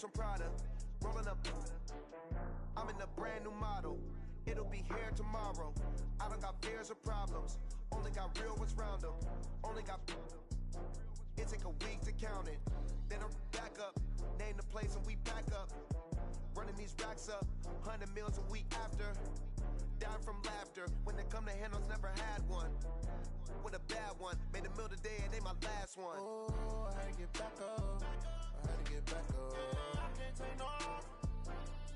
from Prada. Rolling up. I'm in a brand new model. It'll be here tomorrow. I don't got fears or problems. Only got real ones round them. Only got. It take a week to count it. Then I'm back up. Name the place and we back up. Running these racks up. 100 meals a week after. Down from laughter. When they come to handles, never had one. With a bad one. Made a meal today and they my last one. Oh, I had to get back up. I had to get back up. I can't take no off.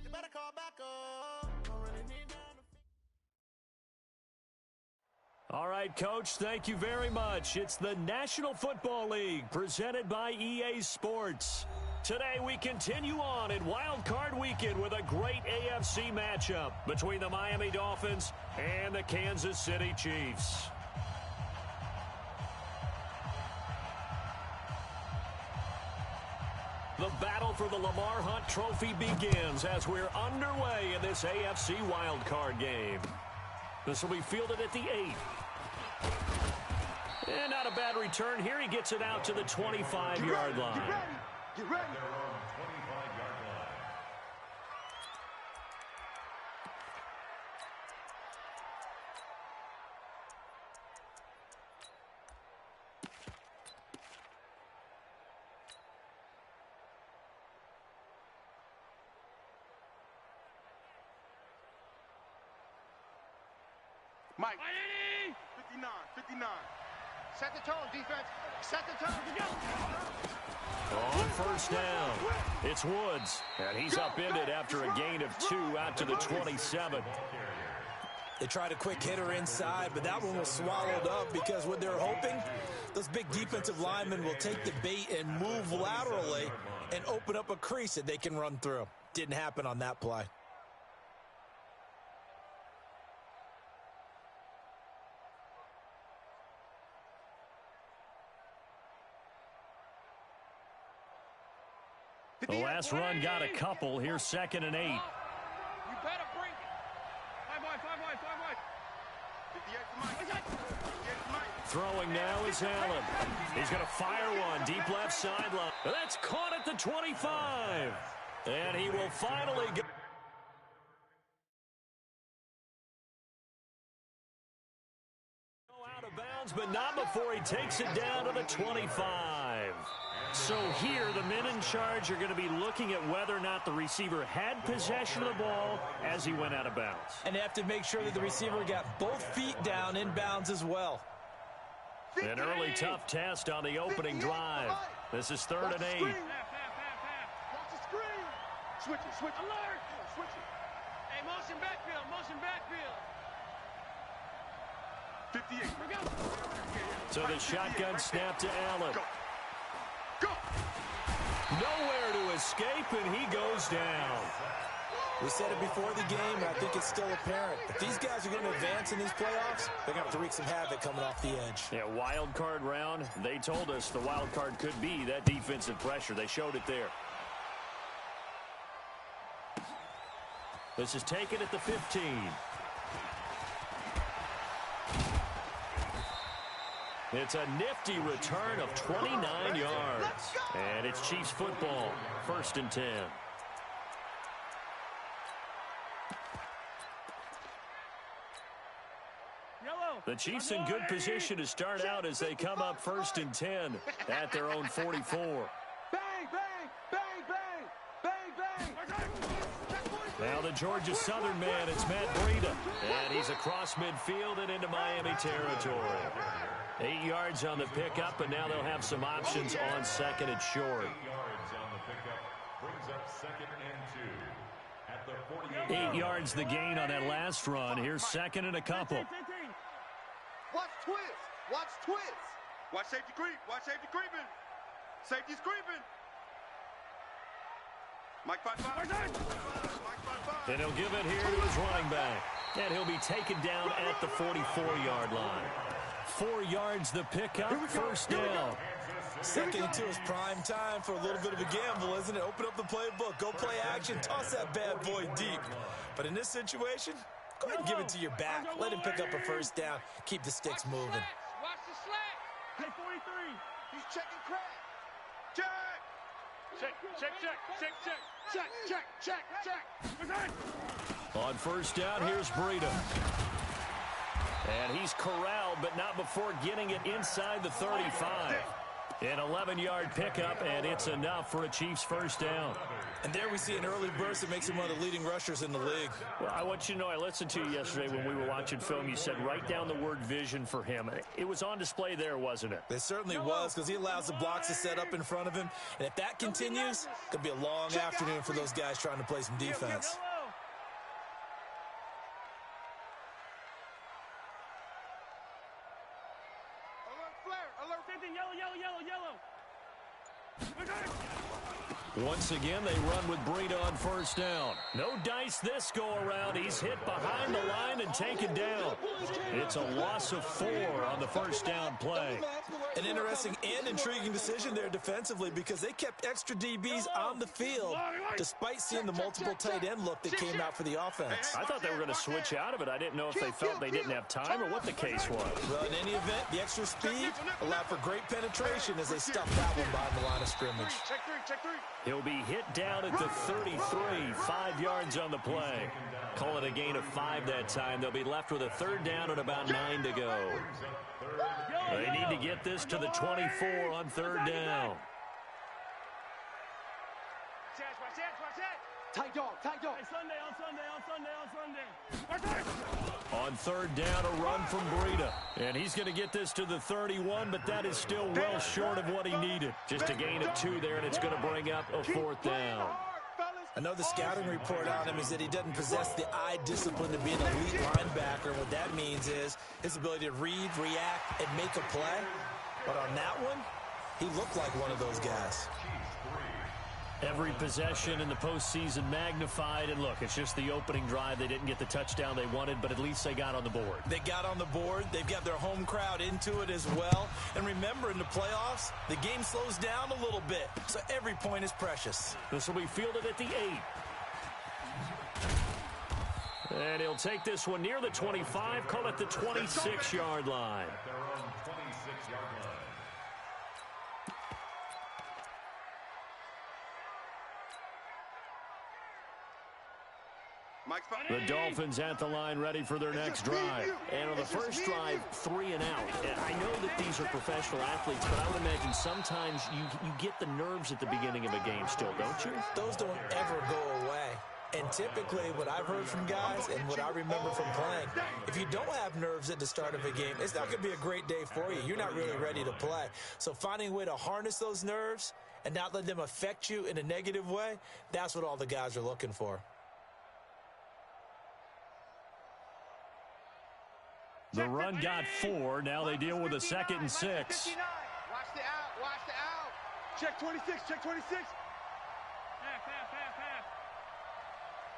You better call back up. Don't really need down to... All right, Coach, thank you very much. It's the National Football League presented by EA Sports. Today we continue on in Wild Card Weekend with a great AFC matchup between the Miami Dolphins and the Kansas City Chiefs. The battle for the Lamar Hunt Trophy begins as we're underway in this AFC wildcard game. This will be fielded at the 8. And not a bad return here. He gets it out to the 25-yard line. Get ready. Mike, 59. Set the tone, defense. Set the tone. On first down, it's Woods, and he's upended after a gain of 2 out to the 27. They tried a quick hitter inside, but that one was swallowed up because what they're hoping, those big defensive linemen will take the bait and move laterally and open up a crease that they can run through. Didn't happen on that play. The last run got a couple. Here's 2nd and 8. You better bring it. 5 wide. Throwing now is Allen. He's going to fire one deep left sideline. That's caught at the 25. And he will finally go out of bounds, but not before he takes it down to the 25. So here, the men in charge are going to be looking at whether or not the receiver had possession of the ball as he went out of bounds. And they have to make sure that the receiver got both feet down in bounds as well. An early tough test on the opening drive. This is 3rd and 8. Watch the screen. Switch it. Alert. Switch it. Hey, motion backfield. 58. So the shotgun snap to Allen. Go. Nowhere to escape, and he goes down. We said it before the game, and I think it's still apparent. If these guys are going to advance in these playoffs, they're going to have to wreak some havoc coming off the edge. Yeah, wild card round. They told us the wild card could be that defensive pressure. They showed it there. This is taken at the 15. It's a nifty return of 29 yards. And it's Chiefs football, 1st and 10. The Chiefs in good position to start out as they come up 1st and 10 at their own 44. Bang, bang. Now the Georgia Southern man, it's Matt Breida. And he's across midfield and into Miami territory. 8 yards on the pickup, and now they'll have some options on 2nd and short. 8 yards on the pickup brings up 2nd and 2 at the 48. 8 yards the gain on that last run. Here's 2nd and a couple. Watch twist. Watch safety creeping. Safety's creeping. Mike 5-5. And he'll give it here to his running back. And he'll be taken down at the 44-yard line. 4 yards the pickup, 1st down. 2nd and 2 is prime time for a little bit of a gamble, isn't it? Open up the playbook, go play action, toss that bad boy deep. But in this situation, go ahead and give it to your back. Let him pick up a 1st down. Keep the sticks moving. Watch the slack. Hey, 43. He's checking crack. Check. Check. On first down, here's Breida. And he's corralled, but not before getting it inside the 35. An 11-yard pickup, and it's enough for a Chiefs first down. And there we see an early burst that makes him one of the leading rushers in the league. Well, I want you to know, I listened to you yesterday when we were watching film. You said write down the word vision for him. It was on display there, wasn't it? It certainly was, because he allows the blocks to set up in front of him. And if that continues, it could be a long afternoon for those guys trying to play some defense. Once again, they run with Breida on first down. No dice this go-around. He's hit behind the line and taken down. It's a loss of 4 on the first down play. An interesting and intriguing decision there defensively, because they kept extra DBs on the field despite seeing the multiple tight end look that came out for the offense. I thought they were going to switch out of it. I didn't know if they felt they didn't have time or what the case was. Well, in any event, the extra speed allowed for great penetration as they stuffed that one behind the line of scrimmage. Check three. He'll be hit down at the 33, 5 yards on the play. Call it a gain of 5 that time. They'll be left with a third down and about 9 to go. They need to get this to the 24 on third down. Tight dog. On third down, a run from Breida. And he's going to get this to the 31, but that is still well short of what he needed. Just a gain of 2 there, and it's going to bring up a fourth down. I know the scouting report on him is that he doesn't possess the eye discipline to be an elite linebacker. What that means is his ability to read, react, and make a play. But on that one, he looked like one of those guys. Every possession in the postseason magnified, and look, it's just the opening drive. They didn't get the touchdown they wanted, but at least they got on the board. They got on the board. They've got their home crowd into it as well. And remember, in the playoffs, the game slows down a little bit, so every point is precious. This will be fielded at the 8. And he'll take this one near the 25, call it the 26-yard line. Their own 26-yard line. The Dolphins at the line ready for their next drive. And on the first drive, 3 and out. I know that these are professional athletes, but I would imagine sometimes you get the nerves at the beginning of a game still, don't you? Those don't ever go away. And typically what I've heard from guys and what I remember from playing, if you don't have nerves at the start of a game, it's not going to be a great day for you. You're not really ready to play. So finding a way to harness those nerves and not let them affect you in a negative way, that's what all the guys are looking for. The run got 4. Now they deal with a 2nd and 6. Watch the out. Check 26. Half.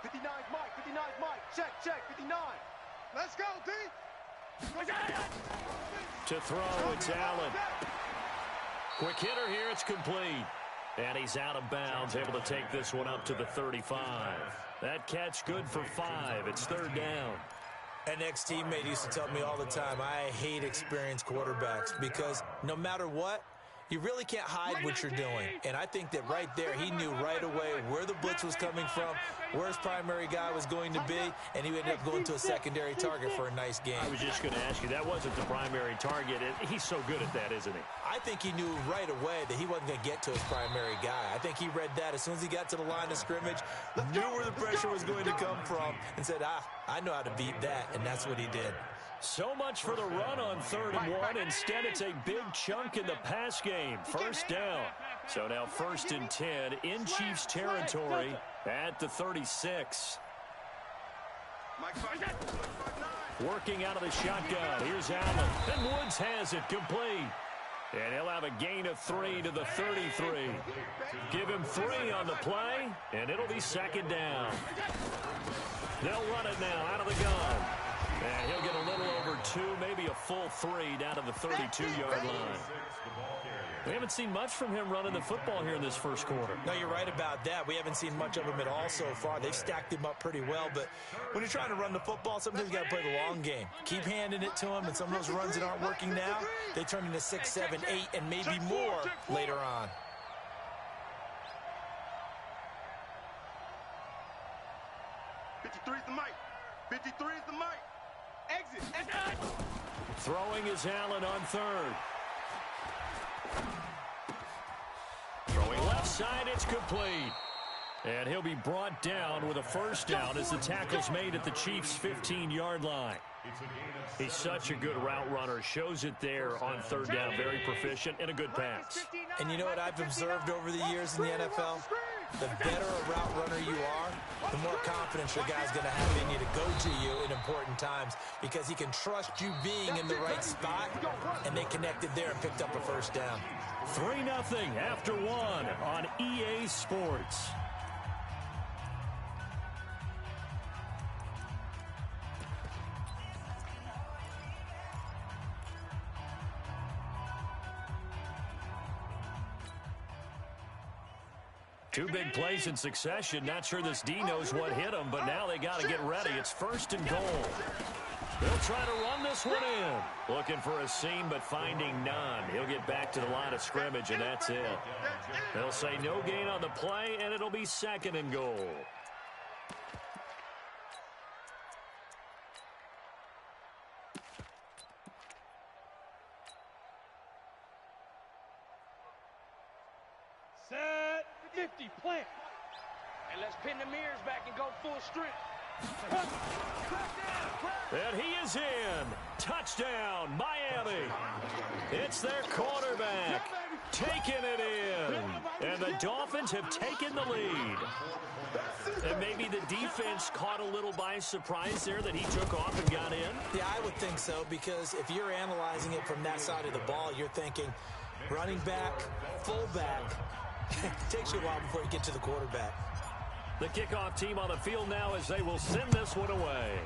59's Mike. Check, 59. Let's go, D. To throw, it's Allen. Quick hitter here, it's complete. And he's out of bounds, able to take this one up to the 35. That catch good for 5. It's third down. An ex-teammate used to tell me all the time, I hate experienced quarterbacks because no matter what, you really can't hide what you're doing. And I think that right there, he knew right away where the blitz was coming from, where his primary guy was going to be, and he ended up going to a secondary target for a nice game. I was just going to ask you, that wasn't the primary target. He's so good at that, isn't he? I think he knew right away that he wasn't going to get to his primary guy. I think he read that as soon as he got to the line of scrimmage, knew where the pressure was going to come from, and said, I know how to beat that, and that's what he did. So much for the run on 3rd and 1. Instead, it's a big chunk in the pass game. First down. So now 1st and 10 in Chiefs territory at the 36. Working out of the shotgun. Here's Allen. And Woods has it complete. And he'll have a gain of 3 to the 33. Give him 3 on the play, and it'll be 2nd down. They'll run it now out of the gun. And he'll get a little over 2, maybe a full 3 down to the 32-yard line. We haven't seen much from him running the football here in this first quarter. No, you're right about that. We haven't seen much of him at all so far. They've stacked him up pretty well, but when you're trying to run the football, sometimes you got to play the long game. Keep handing it to him, and some of those runs that aren't working now, they turn into 6, 7, 8, and maybe more later on. 53 is the mic. 53 is the mic. Exit. Throwing is Allen on third. Throwing left side, it's complete. And he'll be brought down with a first down as the tackle's made at the Chiefs' 15-yard line. He's such a good route runner. Shows it there on third down. Very proficient and a good pass. And you know what I've observed over the years in the NFL? The better a route runner you are, the more confidence your guy's going to have in you to go to you in important times because he can trust you being in the right spot, and they connected there and picked up a first down. 3-0 after one on EA Sports. Two big plays in succession. Not sure this D knows what hit him, but now they got to get ready. It's first and goal. They'll try to run this one in. Looking for a seam, but finding none. He'll get back to the line of scrimmage, and that's it. They'll say no gain on the play, and it'll be second and goal. Set 50, plant. And let's pin the mirrors back and go full strength. And he is in. Touchdown, Miami. It's their quarterback taking it in. And the Dolphins have taken the lead. And maybe the defense caught a little by surprise there that he took off and got in. Yeah, I would think so, because if you're analyzing it from that side of the ball, you're thinking running back, fullback. Takes you a while before you get to the quarterback. The kickoff team on the field now as they will send this one away.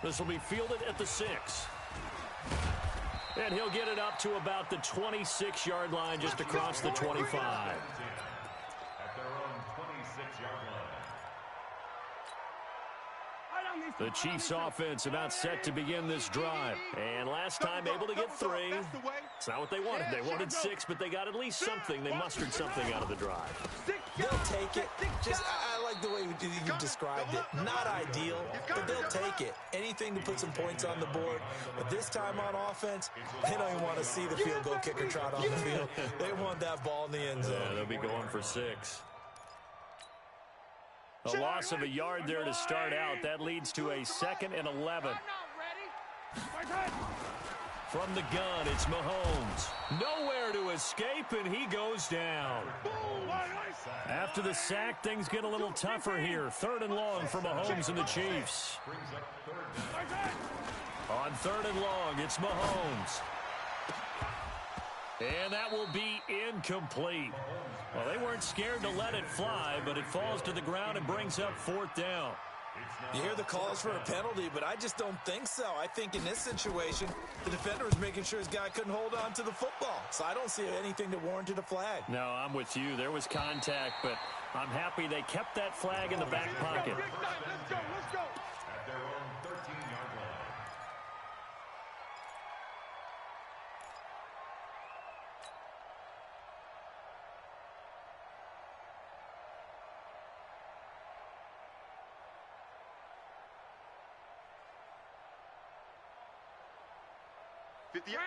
This will be fielded at the 6. And he'll get it up to about the 26-yard line, just across the 25. At their own 26-yard line. The Chiefs offense about set to begin this drive. And last time able to get 3. It's not what they wanted. They wanted 6, but they got at least something. They mustered something out of the drive. They'll take it. Just, I like the way you described it. Not ideal, but they'll take it. Anything to put some points on the board. But this time on offense, they don't even want to see the field goal kicker trot on the field. They want that ball in the end zone. Yeah, they'll be going for 6. A loss of a yard there to start out. That leads to a 2nd and 11. From the gun, it's Mahomes. Nowhere to escape, and he goes down. After the sack, things get a little tougher here. 3rd and long for Mahomes and the Chiefs. On 3rd and long, it's Mahomes. And that will be incomplete. Well, they weren't scared to let it fly, but it falls to the ground and brings up 4th down. You hear the calls for a penalty, but I just don't think so. I think in this situation, the defender was making sure his guy couldn't hold on to the football. So I don't see anything that warranted a flag. No, I'm with you. There was contact, but I'm happy they kept that flag in the back pocket. Let's go. At their own 13-yard line.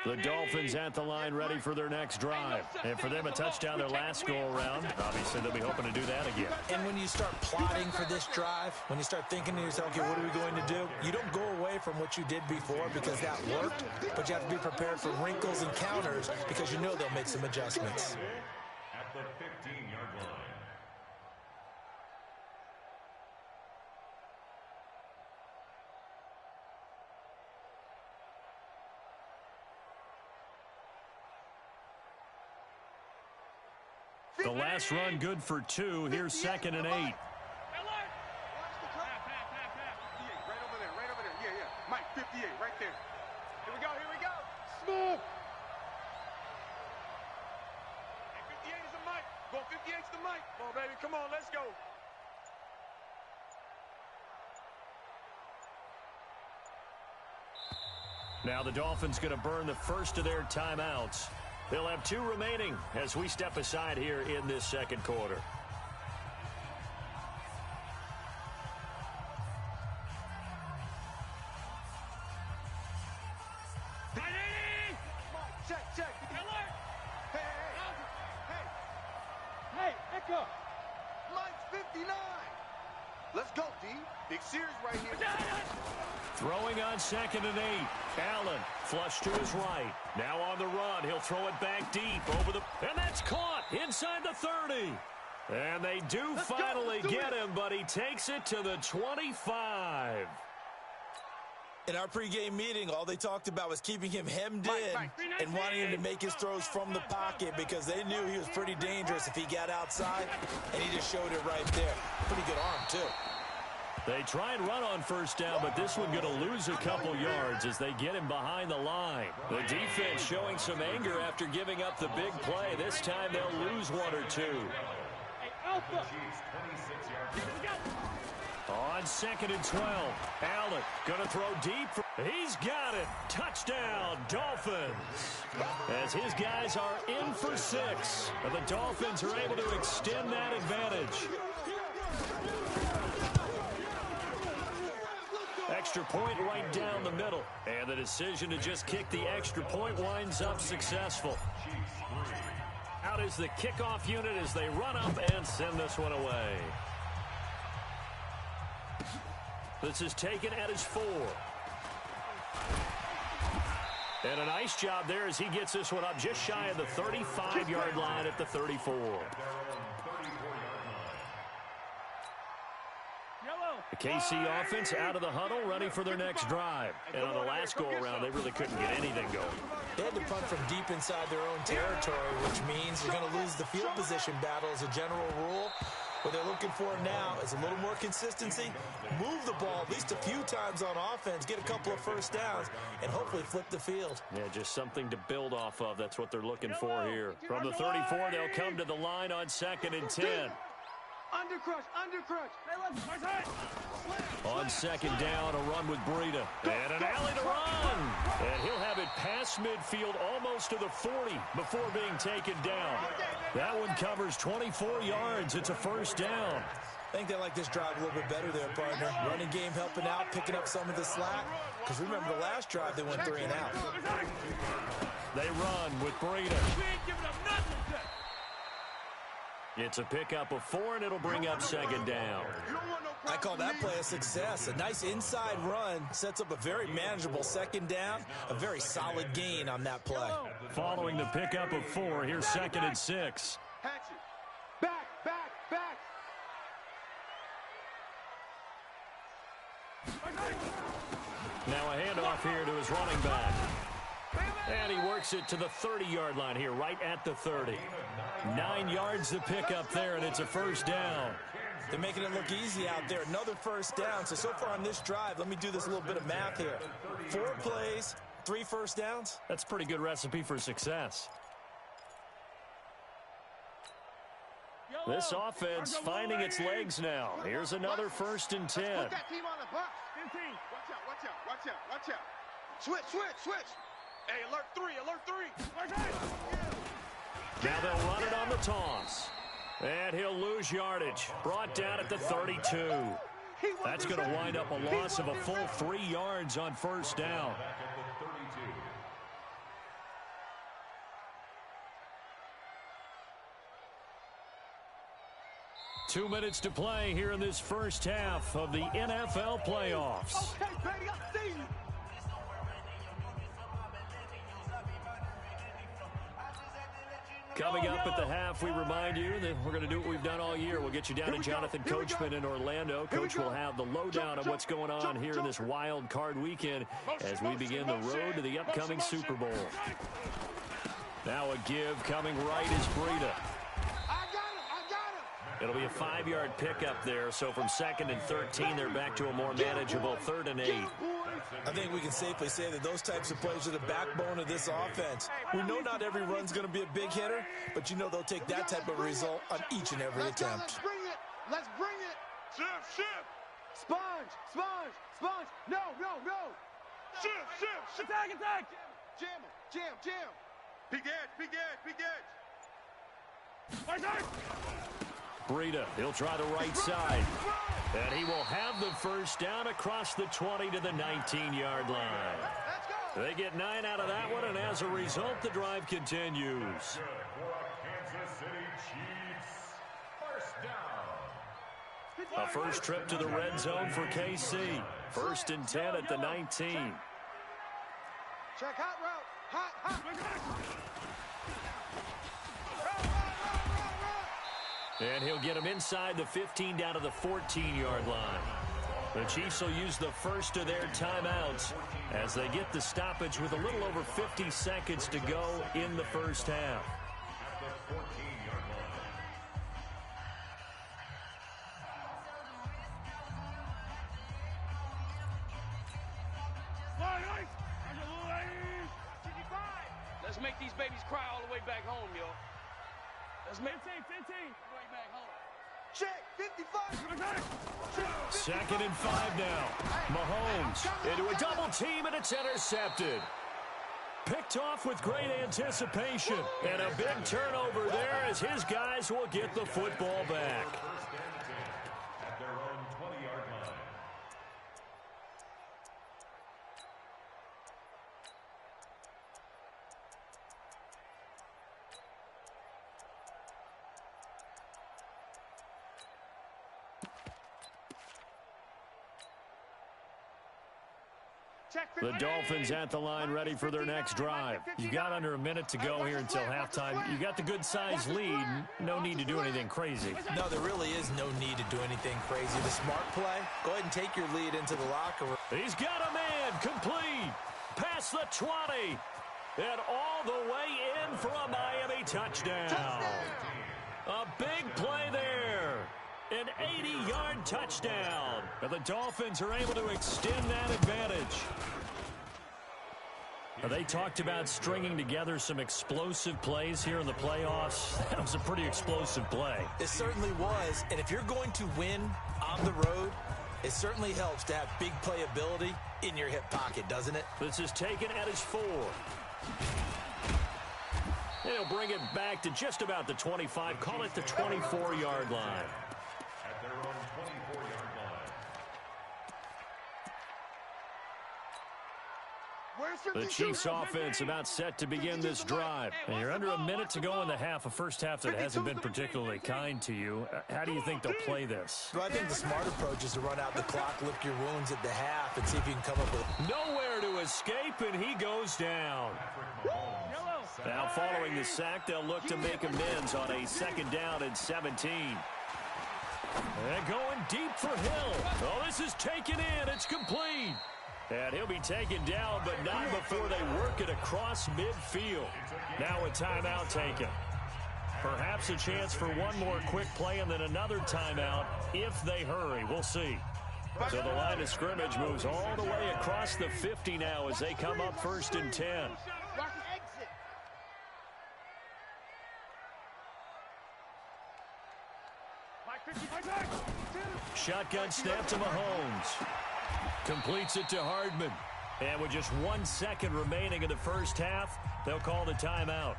The Dolphins at the line ready for their next drive. And for them, a touchdown their last go-around. Obviously, they'll be hoping to do that again. And when you start plotting for this drive, when you start thinking to yourself, okay, what are we going to do? You don't go away from what you did before because that worked, but you have to be prepared for wrinkles and counters because you know they'll make some adjustments. At the 15-yard line. The last run good for 2. Here's 2nd and 8. Watch the clock. Right over there. Yeah. Mike, 58, right there. Here we go. Smooth. And 58 is the mic. Go, 58's the mic. Come on, baby. Come on, let's go. Now the Dolphins going to burn the first of their timeouts. They'll have 2 remaining as we step aside here in this second quarter. Alpha. Mike's 59. Let's go, D. Big series right here. Throwing on 2nd and 8. Allen flush to his right. Now on the run. He'll throw it back deep over the... And that's caught inside the 30. And they do finally get him, but he takes it to the 25. In our pregame meeting, all they talked about was keeping him hemmed in and wanting him to make his throws from the pocket because they knew he was pretty dangerous if he got outside, and he just showed it right there. Pretty good arm, too. They try and run on 1st down, but this one going to lose a couple yards as they get him behind the line. The defense showing some anger after giving up the big play. This time they'll lose 1 or 2. On 2nd and 12, Allen going to throw deep. He's got it. Touchdown, Dolphins. As his guys are in for 6. And the Dolphins are able to extend that advantage. Extra point right down the middle. And the decision to just kick the extra point winds up successful. Out is the kickoff unit as they run up and send this one away. This is taken at his 4. And a nice job there as he gets this one up just shy of the 35-yard line at the 34. The KC offense out of the huddle, ready for their next drive. And on the last go-around, they really couldn't get anything going. They had to punt from deep inside their own territory, which means they're going to lose the field position battle as a general rule. What they're looking for now is a little more consistency, move the ball at least a few times on offense, get a couple of 1st downs, and hopefully flip the field. Yeah, just something to build off of. That's what they're looking for here. From the 34, they'll come to the line on 2nd and 10. Undercrush. On 2nd down, a run with Breida. And an alley to run. And he'll have it past midfield almost to the 40 before being taken down. That one covers 24 yards. It's a 1st down. I think they like this drive a little bit better there, partner. Running game helping out, picking up some of the slack. Because remember the last drive, they went 3 and out. They run with Breida. It's a pickup of 4, and it'll bring up 2nd down. I call that play a success. A nice inside run sets up a very manageable 2nd down. A very solid gain on that play. Following the pickup of 4, here's 2nd and 6. Back. Now a handoff here to his running back. And he works it to the 30-yard line here, right at the 30. 9 yards to pick up there, and it's a 1st down. They're making it look easy out there. Another 1st down. So far on this drive, let me do this little bit of math here. 4 plays, 3 1st downs. That's a pretty good recipe for success. This offense finding its legs now. Here's another 1st and 10. Put that team on the box. Watch out. Switch. Hey, alert 3. Now they'll run it on the toss. And he'll lose yardage. Brought down at the 32. That's going to wind up a loss of a full 3 yards on 1st down. 2 minutes to play here in this 1st half of the NFL playoffs. Okay, baby, I see you. Coming up at the half, we remind you that we're going to do what we've done all year. We'll get you down to Jonathan Coachman in Orlando. Coach will have the lowdown of what's going on here in this wild card weekend as we begin the road to the upcoming Super Bowl. Now a give coming right is Breida. It'll be a 5-yard pickup there, so from 2nd and 13, they're back to a more manageable 3rd and 8. I think we can safely say that those types of plays are the backbone of this offense. We know not every run's going to be a big hitter, but you know they'll take that type of result on each and every attempt. Let's bring it. Shift. Sponge. No. Shift. Attack. Jam. Big edge. Breida, he'll try the right side. And he will have the 1st down across the 20 to the 19-yard line. They get 9 out of that one, and as a result, the drive continues. A first trip to the red zone for KC. 1st and 10 at the 19. Check hot route. Hot. And he'll get him inside the 15 down to the 14-yard line. The Chiefs will use the first of their timeouts as they get the stoppage with a little over 50 seconds to go in the first half. Let's make these babies cry all the way back home, yo. Let's make 15. Way back home. Check, 55. 2nd and 5 now. Mahomes into a double team, and it's intercepted. Picked off with great anticipation. And a big turnover there as his guys will get the football back. At their own 20-yard line. The Dolphins at the line ready for their next drive. You've got under a minute to go here until halftime. You got the good-sized lead. No need to do anything crazy. No, there really is no need to do anything crazy. The smart play, go ahead and take your lead into the locker room. He's got a man complete. Past the 20. And all the way in for a Miami touchdown. A big play there. An 80-yard touchdown. And the Dolphins are able to extend that advantage. They talked about stringing together some explosive plays here in the playoffs. That was a pretty explosive play. It certainly was. And if you're going to win on the road, it certainly helps to have big playability in your hip pocket, doesn't it? This is taken at his 4. And he'll bring it back to just about the 25. Call it the 24-yard line. At their own 24-yard line. The Chiefs offense about set to begin this drive. And you're under a minute to go in the half, a first half that hasn't been particularly kind to you. How do you think they'll play this? Well, I think the smart approach is to run out the clock, lick your wounds at the half, and see if you can come up with... Nowhere to escape, and he goes down. Now, following the sack, they'll look to make amends on a 2nd down and 17. And going deep for Hill. Oh, this is taken in. It's complete. And he'll be taken down, but not before they work it across midfield. Now a timeout taken. Perhaps a chance for one more quick play and then another timeout if they hurry. We'll see. So the line of scrimmage moves all the way across the 50 now as they come up 1st and 10. Shotgun snap to Mahomes. Completes it to Hardman. And with just 1 second remaining in the first half, they'll call the timeout.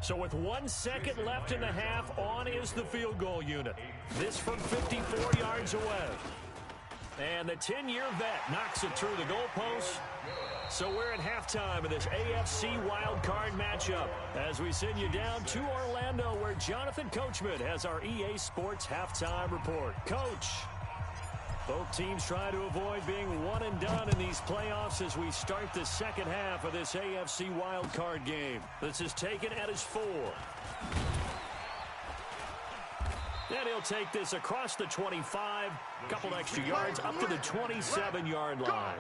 So with 1 second left in the half, on is the field goal unit. This from 54 yards away. And the 10-year vet knocks it through the goalpost. So we're at halftime of this AFC wildcard matchup as we send you down to Orlando where Jonathan Coachman has our EA Sports halftime report. Coach, both teams try to avoid being one and done in these playoffs as we start the second half of this AFC wildcard game. This is taken at his 4. And he'll take this across the 25, couple extra yards up to the 27-yard line.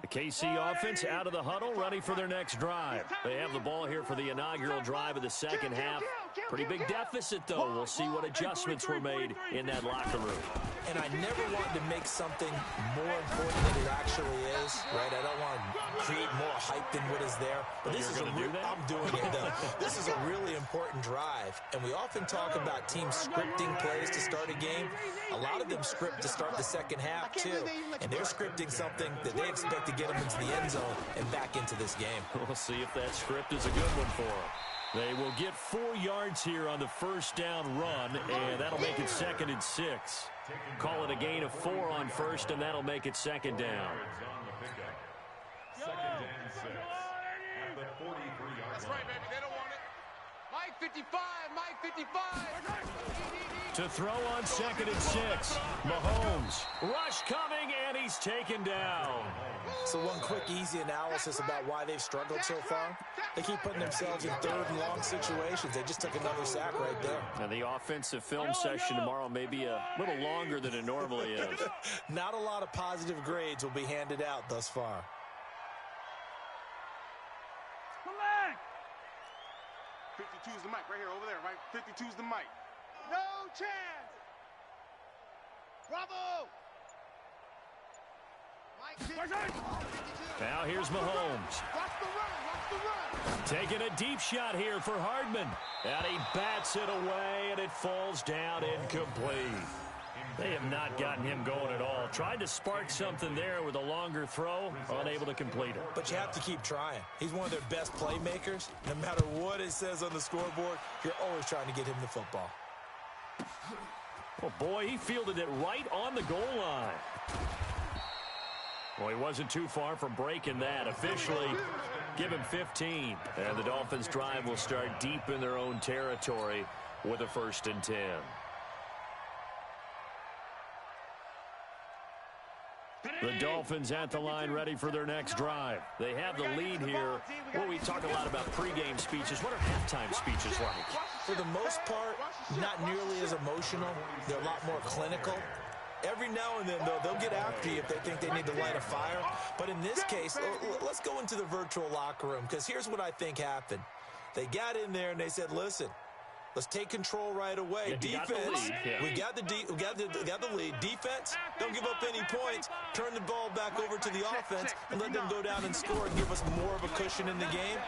The KC offense out of the huddle, ready for their next drive. They have the ball here for the inaugural drive of the second half. Pretty big deficit, though. We'll see what adjustments were made in that locker room. And I never want to make something more important than it actually is, right? I don't want to create more hype than what is there. But this is I'm doing it, though. This is a really important drive. And we often talk about teams scripting plays to start a game. A lot of them script to start the second half, too. And they're scripting something that they expect to get them into the end zone and back into this game. We'll see if that script is a good one for them. They will get 4 yards here on the first down run, and that'll make it 2nd and 6. Call it a gain of 4 on first, and that'll make it 2nd down. 2nd and 6 at the 43-yard That's right, baby. They don't want it. Mike 55. Mike 55. To throw on 2nd and 6. Mahomes. Rush coming, and he's taken down. So one quick, easy analysis about why they've struggled so far. They keep putting themselves in 3rd and long situations. They just took another sack right there. And the offensive film session tomorrow may be a little longer than it normally is. Not a lot of positive grades will be handed out thus far. Come back. 52's the mic right here, over there, right? 52's the mic. No chance. Bravo. Now here's Mahomes. Watch the run. Taking a deep shot here for Hardman. And he bats it away, and it falls down incomplete. They have not gotten him going at all. Tried to spark something there with a longer throw, unable to complete it. But you have to keep trying. He's one of their best playmakers. No matter what it says on the scoreboard, you're always trying to get him the football. Oh, boy, he fielded it right on the goal line. Well, he wasn't too far from breaking that. Officially, give him 15. And the Dolphins' drive will start deep in their own territory with a 1st and 10. The Dolphins at the line ready for their next drive. They have the lead here. Well, we talk a lot about pregame speeches. What are halftime speeches like? For the most part, not nearly as emotional. They're a lot more clinical. Every now and then, though, they'll get after you if they think they need to light a fire. But in this case, let's go into the virtual locker room, because here's what I think happened. They got in there and they said, listen, let's take control right away. Defense, we got the lead. Defense, don't give up any points. Turn the ball back over to the offense and let them go down and score and give us more of a cushion in the game.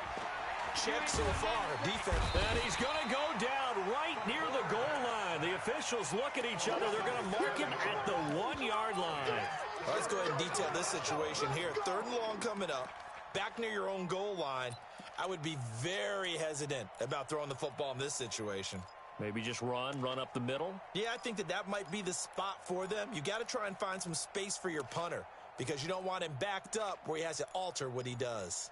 Check so far. Defense. And he's going to go down right near the goal line. The officials look at each other. They're going to mark him at the 1-yard line. Let's go ahead and detail this situation here. 3rd and long coming up. Back near your own goal line. I would be very hesitant about throwing the football in this situation. Maybe just run up the middle? Yeah, I think that might be the spot for them. You got to try and find some space for your punter, because you don't want him backed up where he has to alter what he does.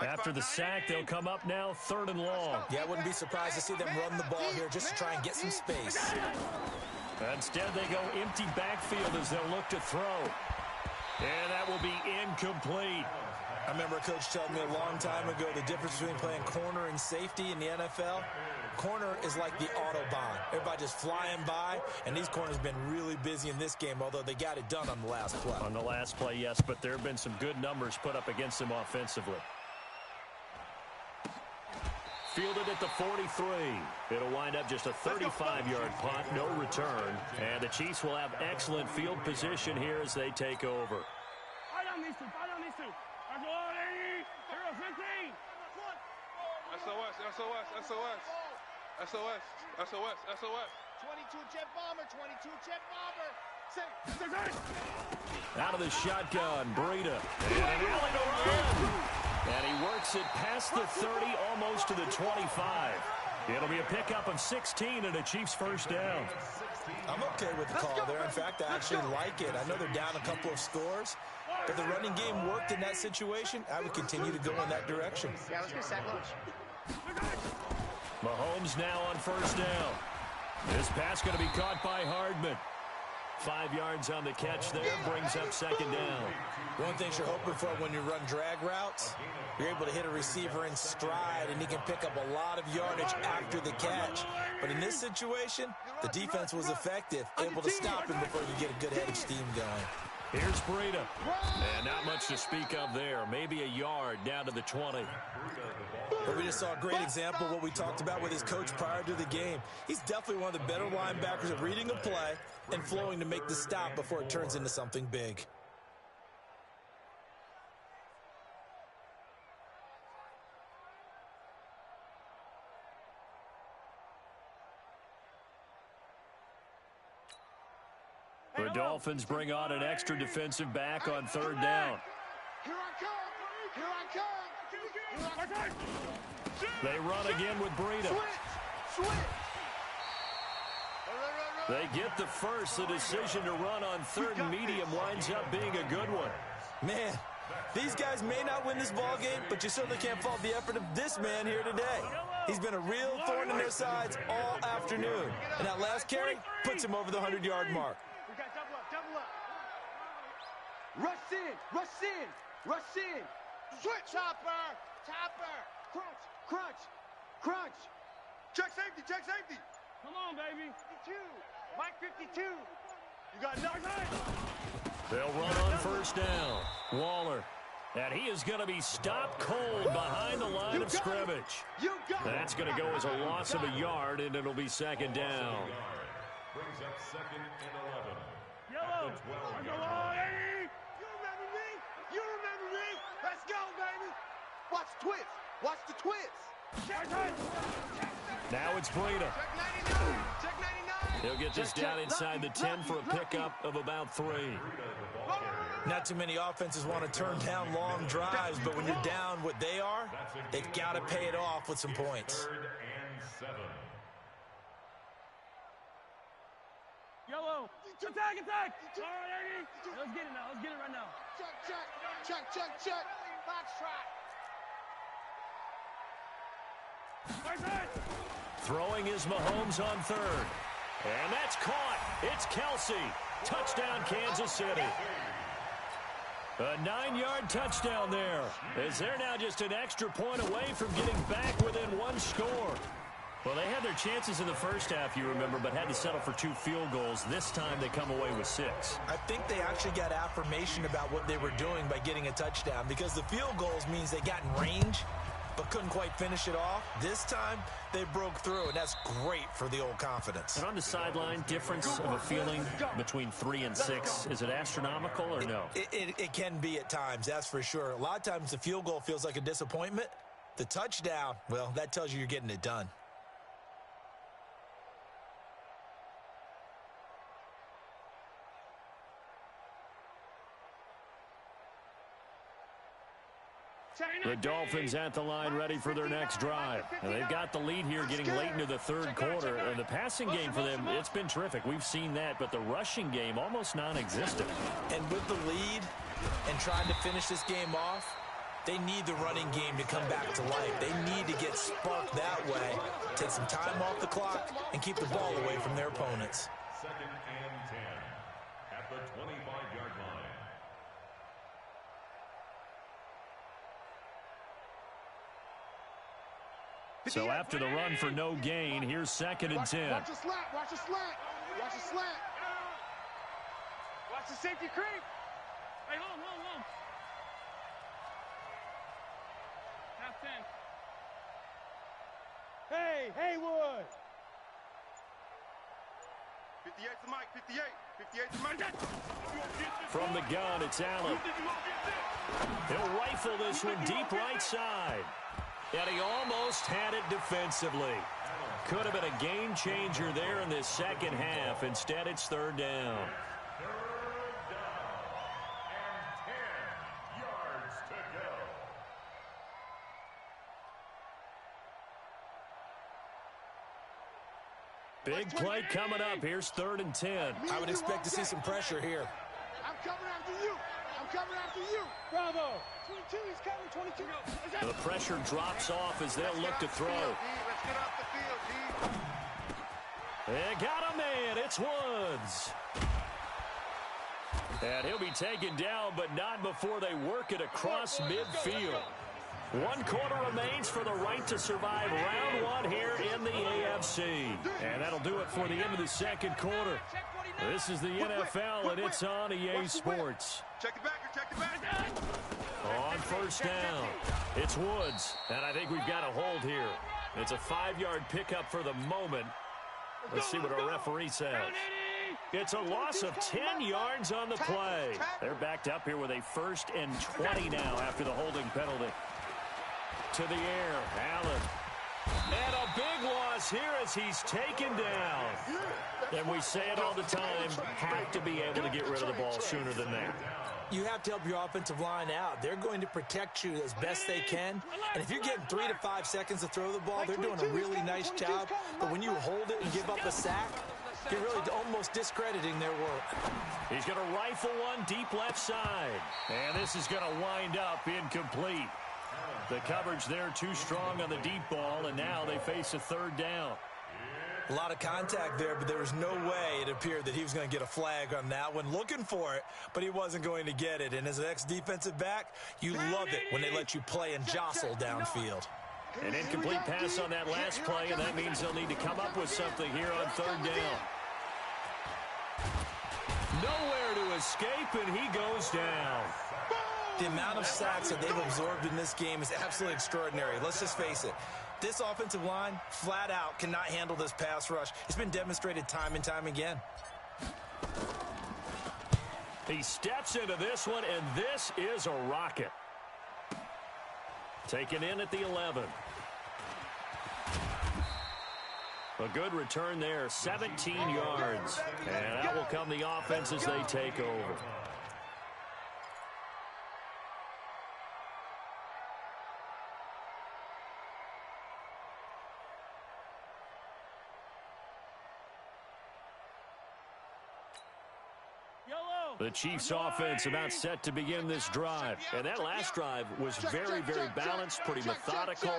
After the sack, they'll come up now 3rd and long. Yeah, I wouldn't be surprised to see them run the ball here just to try and get some space. Instead, they go empty backfield as they'll look to throw. And that will be incomplete. I remember a coach telling me a long time ago the difference between playing corner and safety in the NFL. Corner is like the Autobahn. Everybody just flying by, and these corners have been really busy in this game, although they got it done on the last play. On the last play, yes, but there have been some good numbers put up against them offensively. Fielded at the 43. It'll wind up just a 35-yard punt, no return. And the Chiefs will have excellent field position here as they take over. Fight on these two. That's all, 80. 0-15. SOS. 22 jet bomber. Out of the shotgun, Breida. And an alley to run. And he works it past the 30, almost to the 25. It'll be a pickup of 16 and a Chiefs 1st down. I'm okay with the call there. In fact, I actually like it. I know they're down a couple of scores, but the running game worked in that situation. I would continue to go in that direction. Yeah, let's go sack lunch. Mahomes now on 1st down. This pass going to be caught by Hardman. 5 yards on the catch there, brings up second down. One thing you're hoping for when you run drag routes, you're able to hit a receiver in stride, and he can pick up a lot of yardage after the catch. But in this situation, the defense was effective, able to stop him before you get a good head of steam going. Here's Breida. And not much to speak of there. Maybe a yard down to the 20. But we just saw a great example of what we talked about with his coach prior to the game. He's definitely one of the better linebackers at reading a play and flowing to make the stop before it turns into something big. The Dolphins bring on an extra defensive back on third down. Here I come! Here I come! They run again with Breida. Switch! They get the first. The decision to run on third and medium winds up being a good one. Man, these guys may not win this ball game, but you certainly can't fault the effort of this man here today. He's been a real thorn in their sides all afternoon. And that last carry puts him over the 100-yard mark. We got double up. Rush in! Switch! Chopper! Crunch! Check safety! Come on, baby. 52! Mike 52! You got nothing. They'll run on first down. Waller. And he is going to be stopped cold behind the line of scrimmage. That's going to go as a loss of a yard, and it'll be second down. Brings up second and 11. Yellow. You remember me? Let's go, baby! Watch the twist! Now it's Breida. Check 99! He'll get this down inside the 10 for a pickup of about 3. Not too many offenses want to turn down long drives, but when you're down what they are, they've got to pay it off with some points. 3rd and 7. Yellow. Attack! All right, Eddie. Let's get it right now. Check! Foxtrot! Throwing is Mahomes on third. And that's caught. It's Kelsey. Touchdown, Kansas City. A 9-yard touchdown there, as they're now just an extra point away from getting back within one score. Well, they had their chances in the first half, you remember, but had to settle for 2 field goals. This time they come away with 6. I think they actually got affirmation about what they were doing by getting a touchdown, because the field goals means they got in range but couldn't quite finish it off. This time they broke through, and that's great for the old confidence. And on the sideline, difference of a feeling between 3 and 6, is it astronomical or no? It can be at times, that's for sure. A lot of times the field goal feels like a disappointment. The touchdown, well, that tells you you're getting it done. The Dolphins at the line ready for their next drive. And they've got the lead here getting late into the third quarter. And the passing game for them, it's been terrific. We've seen that, but the rushing game almost non-existent. And with the lead and trying to finish this game off, they need the running game to come back to life. They need to get sparked that way, take some time off the clock, and keep the ball away from their opponents. 2nd and 10 at the 25-yard line. So after the run for no gain, here's 2nd and 10. Watch the slant! Watch the safety creep! Hey, hold. Half 10. Hey, Haywood! 58 to Mike, 58 to Mike. From the gun, it's Allen. He'll rifle this one deep right side. And he almost had it defensively. Could have been a game changer there in this second half. Instead, it's 3rd down. 3rd down and 10 yards to go. Big play coming up. Here's 3rd and 10. I would expect to see some pressure here. I'm coming after you! Bravo! 22, he's coming, 22. The pressure drops off as they'll look to throw. Let's get off the field, D. They got a man. It's Woods. And he'll be taken down, but not before they work it across midfield. 1 quarter remains for the right to survive round 1 here in the AFC. And that'll do it for the end of the second quarter. This is the NFL, and it's on EA Sports. Check it back, check it back. On first down, it's Woods. And I think we've got a hold here. It's a 5-yard pickup for the moment. Let's see what our referee says. It's a loss of 10 yards on the play. They're backed up here with a 1st and 20 now after the holding penalty. To the air, Allen. And a big loss here as he's taken down. And we say it all the time, have to be able to get rid of the ball sooner than that. You have to help your offensive line out. They're going to protect you as best they can. And if you're getting 3 to 5 seconds to throw the ball, they're doing a really nice job. But when you hold it and give up a sack, you're really almost discrediting their work. He's going to rifle one deep left side. And this is going to wind up incomplete. The coverage there too strong on the deep ball, and now they face a 3rd down. A lot of contact there, but there was no way it appeared that he was going to get a flag on that one. Looking for it, but he wasn't going to get it. And as an ex-defensive back, you love it when they let you play and jostle downfield. An incomplete pass on that last play, and that means they'll need to come up with something here on 3rd down. Nowhere to escape, and he goes down. The amount of sacks that they've absorbed in this game is absolutely extraordinary. Let's just face it. This offensive line, flat out, cannot handle this pass rush. It's been demonstrated time and time again. He steps into this one, and this is a rocket. Taken in at the 11. A good return there, 17 yards. And out will come the offense as they take over. The Chiefs offense about set to begin this drive. And that last drive was very, very balanced, pretty methodical.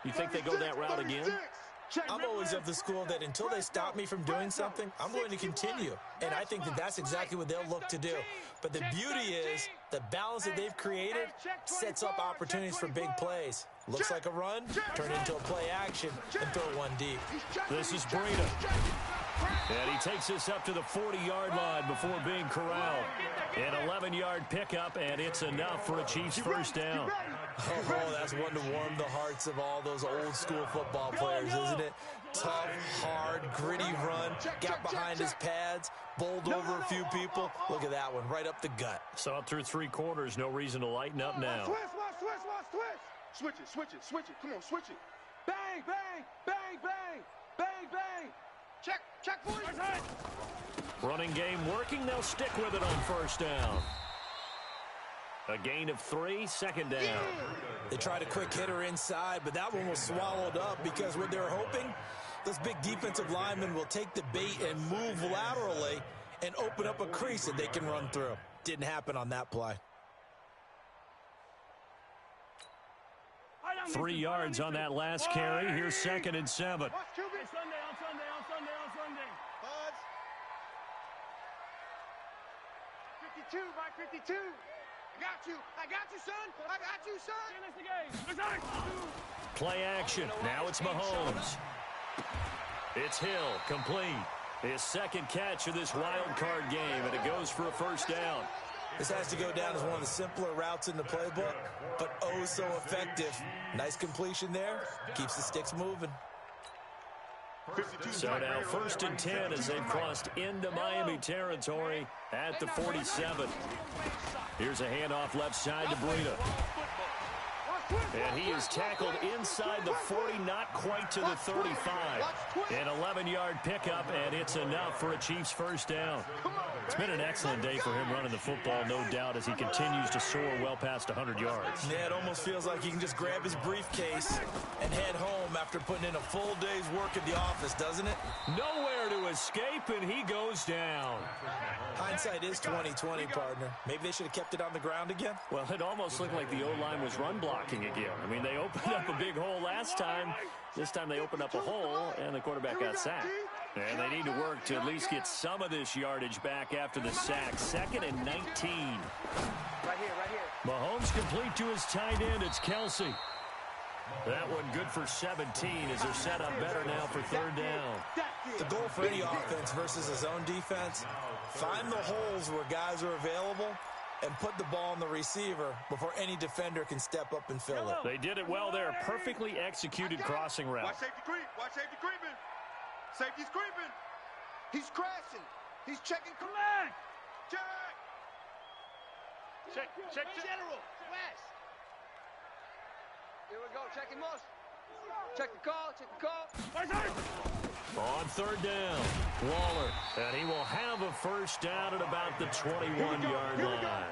You think they go that route again? I'm always of the school that until they stop me from doing something, I'm going to continue. And I think that that's exactly what they'll look to do. But the beauty is the balance that they've created sets up opportunities for big plays. Looks like a run, turn it into a play action, and throw one deep. This is Breida. And he takes this up to the 40-yard line before being corralled. An 11-yard pickup, and it's enough for a Chiefs 1st down. Oh, that's one to warm the hearts of all those old-school football players, isn't it? Tough, hard, gritty run, got behind his pads, bowled over a few people. Look at that one, right up the gut. Saw it through 3 quarters, no reason to lighten up now. Switch. Switch it. Come on, switch it. Bang, bang, bang, bang, bang, bang. Check, boys. Running game working, they'll stick with it on 1st down. A gain of 3, 2nd down. They tried a quick hitter inside, but that one was swallowed up because what they're hoping, those big defensive linemen will take the bait and move laterally and open up a crease that they can run through. Didn't happen on that play. 3 yards on that last carry. Here's 2nd and 7. On Sunday. Buds. 52 by 52. I got you, son. Play action. Now it's Mahomes. It's Hill, complete. His 2nd catch of this wild card game, and it goes for a 1st down. This has to go down as one of the simpler routes in the playbook, but oh so effective. Nice completion there. Keeps the sticks moving. So now 1st and 10 as they've crossed into Miami territory at the 47. Here's a handoff left side to Breida. And he is tackled inside the 40, not quite to the 35. An 11-yard pickup, and it's enough for a Chiefs 1st down. It's been an excellent day for him running the football, no doubt, as he continues to soar well past 100 yards. Yeah, it almost feels like he can just grab his briefcase and head home after putting in a full day's work at the office, doesn't it? Nowhere to escape, and he goes down. Hindsight is 20/20, partner. Maybe they should have kept it on the ground again. Well, it almost looked like the O-line was run blocking again. I mean, they opened up a big hole last time. This time they opened up a hole, and the quarterback got sacked. And they need to work to at least get some of this yardage back after the sack. 2nd and 19. Right here, right here. Mahomes complete to his tight end. It's Kelsey. That one good for 17 as they're set up better now for 3rd down. The goal for any offense versus a zone defense, find the holes where guys are available and put the ball on the receiver before any defender can step up and fill it. They did it well there. Perfectly executed crossing route. Watch safety creep. Watch safety creeping. Safety's creeping. He's crashing. He's checking. Come on. Check. Check. General. West. Here we go. Checking most. Check the call. Check the call. On 3rd down, Waller. And he will have a 1st down at about the 21-yard line.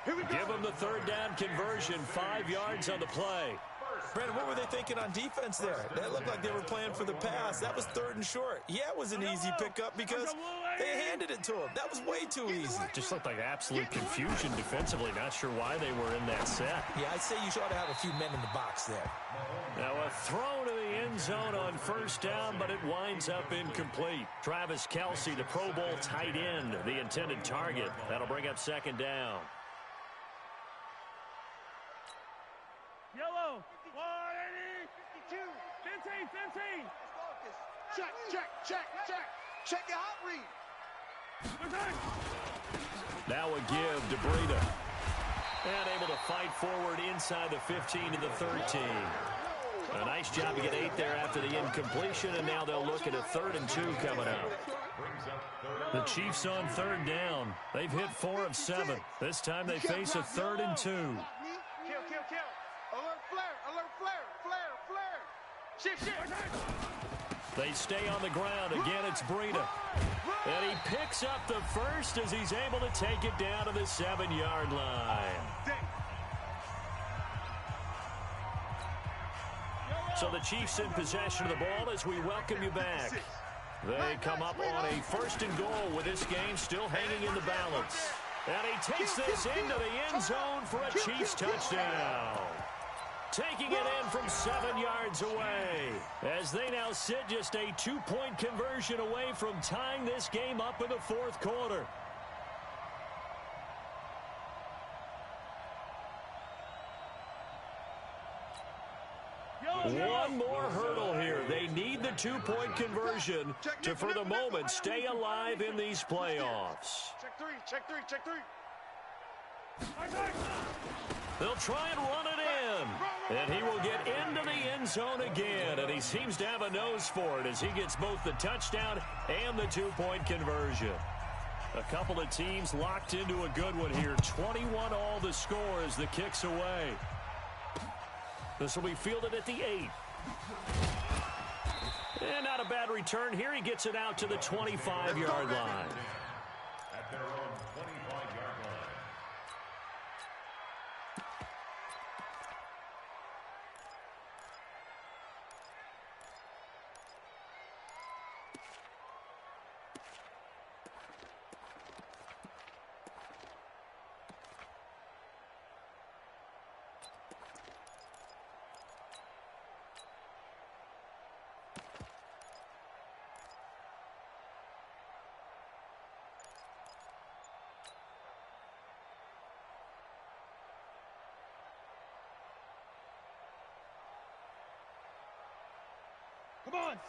Give him the 3rd down conversion. 5 yards on the play. Brandon, what were they thinking on defense there? That looked like they were playing for the pass. That was 3rd and short. Yeah, it was an easy pickup because they handed it to him. That was way too easy. Just looked like absolute confusion defensively. Not sure why they were in that set. Yeah, I'd say you ought to have a few men in the box there. Now a throw to the end zone on 1st down, but it winds up incomplete. Travis Kelsey, the Pro Bowl tight end, the intended target. That'll bring up 2nd down. Yellow. 180. 52. 15. Check. Check your hot read. Now a give to Breida. And able to fight forward inside the 15 to the 13. A nice job to get 8 there after the incompletion, and now they'll look at a 3rd and 2 coming up. The Chiefs on 3rd down. They've hit 4 of 7. This time they face a 3rd and 2. Kill. Alert flare. Shift. They stay on the ground. Again, it's Breida. And he picks up the 1st as he's able to take it down to the 7-yard line. So the Chiefs in possession of the ball as we welcome you back. They come up on a 1st and goal with this game still hanging in the balance. And he takes this into the end zone for a Chiefs touchdown. Taking it in from 7 yards away as they now sit just a 2-point conversion away from tying this game up in the 4th quarter. One more hurdle here. They need the 2-point conversion to, for the moment, stay alive in these playoffs. Check three. They'll try and run it in. And he will get into the end zone again. And he seems to have a nose for it as he gets both the touchdown and the 2-point conversion. A couple of teams locked into a good one here. 21 all the score as the kick's away. This will be fielded at the 8. And not a bad return here. He gets it out to the 25-yard line. At their own 25-yard line.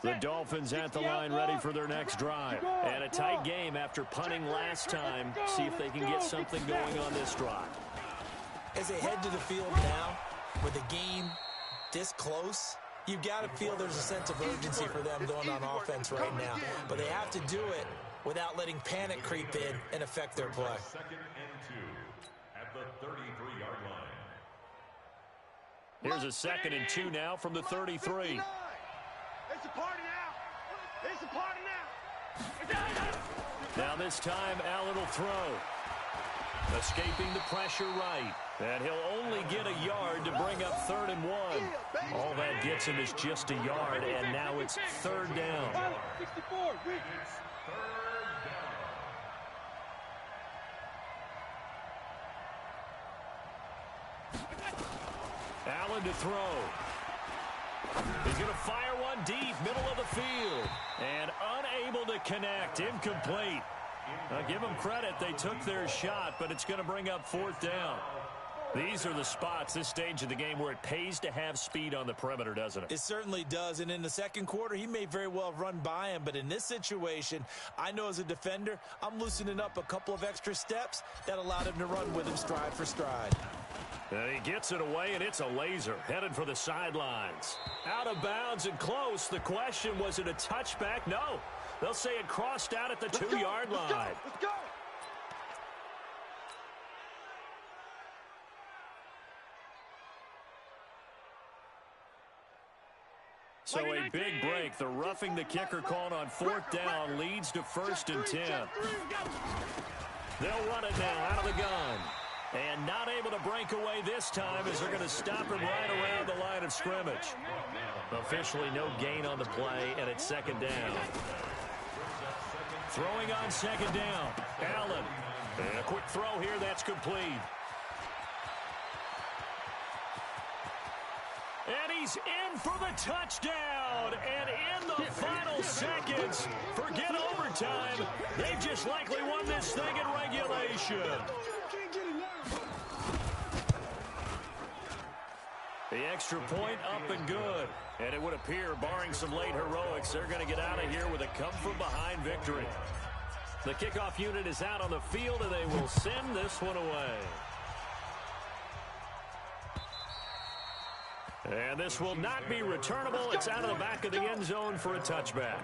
The Dolphins at the line ready for their next drive. And a tight game after punting last time. See if they can get something going on this drive. As they head to the field now, with the game this close, you've got to feel there's a sense of urgency for them going on offense right now. But they have to do it without letting panic creep in and affect their play. 2nd and 2 at the 33-yard line. Here's a 2nd and 2 now from the 33. It's a party now. It's a party now. Now this time, Allen will throw. Escaping the pressure right. And he'll only get a yard to bring up 3rd and 1. All that gets him is just a yard, and now it's 3rd down. 64. It's 3rd down. Allen to throw. He's going to fire one deep, middle of the field. And unable to connect, incomplete. Give them credit, they took their shot, but it's going to bring up 4th down. These are the spots, this stage of the game, where it pays to have speed on the perimeter, doesn't it? It certainly does, and in the second quarter, he may very well have run by him, but in this situation, I know as a defender, I'm loosening up a couple of extra steps that allowed him to run with him stride for stride. And he gets it away, and it's a laser, headed for the sidelines. Out of bounds and close. The question, was it a touchback? No. They'll say it crossed out at the 2-yard line. Let's go. So a big break. The roughing the kicker called on 4th down leads to 1st and 10. They'll run it now out of the gun. And not able to break away this time as they're going to stop him right around the line of scrimmage. Officially no gain on the play, and it's 2nd down. Throwing on 2nd down. Allen. And a quick throw here, that's complete. And he's in for the touchdown. And in the final seconds, forget overtime. They've just likely won this thing in regulation. The extra point up and good. And it would appear, barring some late heroics, they're going to get out of here with a come-from-behind victory. The kickoff unit is out on the field, and they will send this one away. And this will not be returnable. It's out of the back of the end zone for a touchback.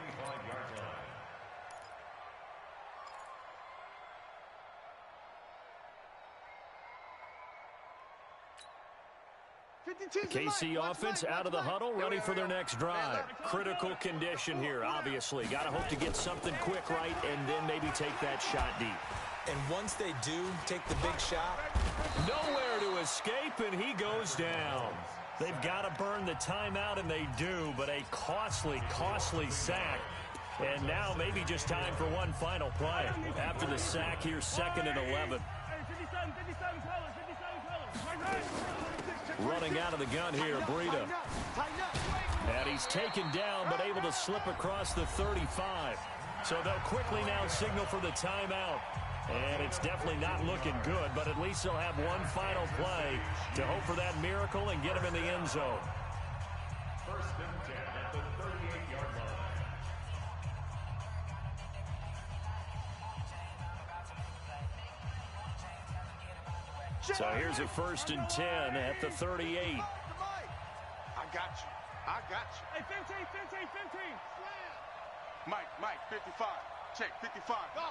The KC offense out of the huddle, ready for their next drive. Critical condition here, obviously. Got to hope to get something quick right and then maybe take that shot deep. And once they do take the big shot, nowhere to escape, and he goes down. They've got to burn the timeout, and they do, but a costly, costly sack. And now maybe just time for one final play. After the sack here, 2nd and 11. Running out of the gun here, Breida. And he's taken down, but able to slip across the 35. So they'll quickly now signal for the timeout. And it's definitely not looking good, but at least they'll have one final play to hope for that miracle and get him in the end zone. 1st and 10 at the 38-yard line. So here's a 1st and 10 at the 38. I got you. I got you. Hey, 15. Mike, 55. Check, 55. Go.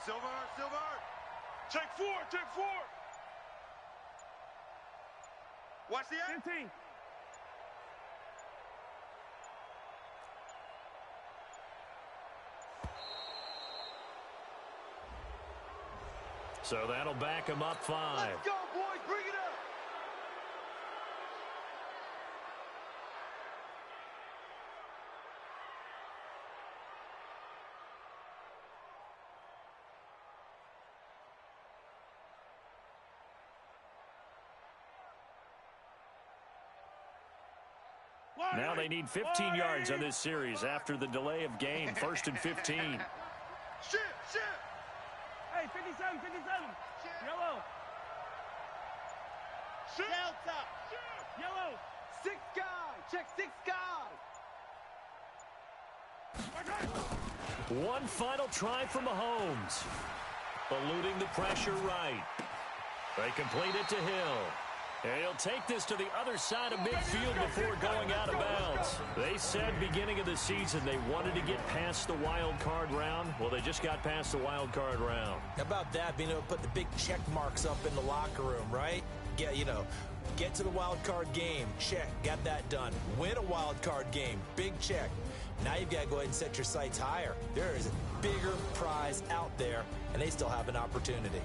Silver. Check 4. Watch the end. 15. So that'll back him up 5. Let's go, boys. Bring it up. Now they need 15 yards on this series after the delay of game. 1st and 15. Shit. Hey, 57. Yellow. Delta. Yellow. 6 guy. Check 6 guy. One final try for Mahomes. Eluding the pressure right. They complete it to Hill. And he'll take this to the other side of midfield before going out of bounds. They said beginning of the season they wanted to get past the wild card round. Well, they just got past the wild card round. how about that, being able to put the big check marks up in the locker room, right? Get to the wild card game. Check. Got that done. Win a wild card game. Big check. Now you've got to go ahead and set your sights higher. There is a bigger prize out there, and they still have an opportunity.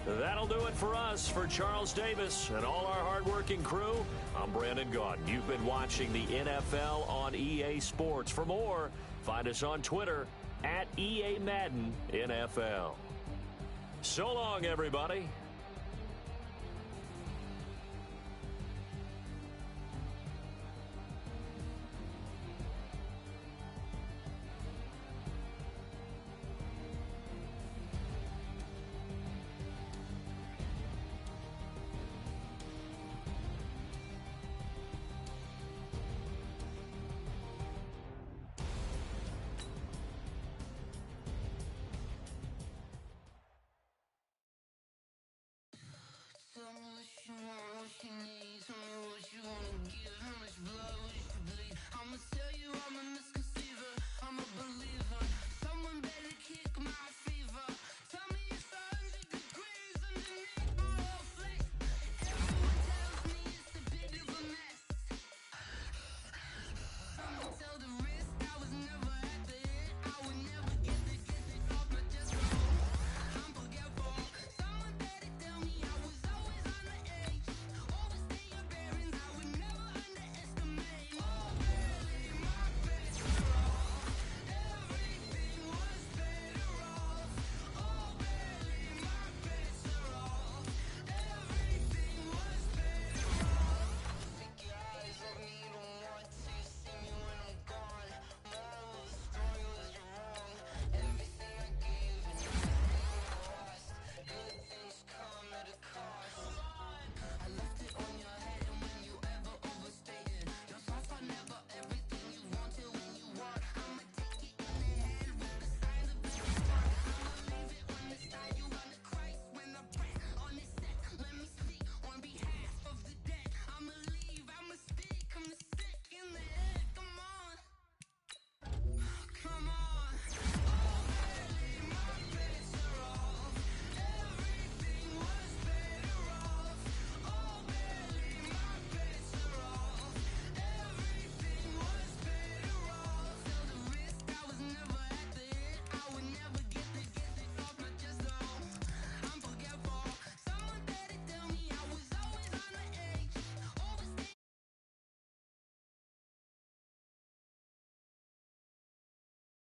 That'll do it for us. For Charles Davis and all our hardworking crew, I'm Brandon Gaudin. You've been watching the NFL on EA Sports. For more, find us on Twitter @EA Madden NFL. So long, everybody.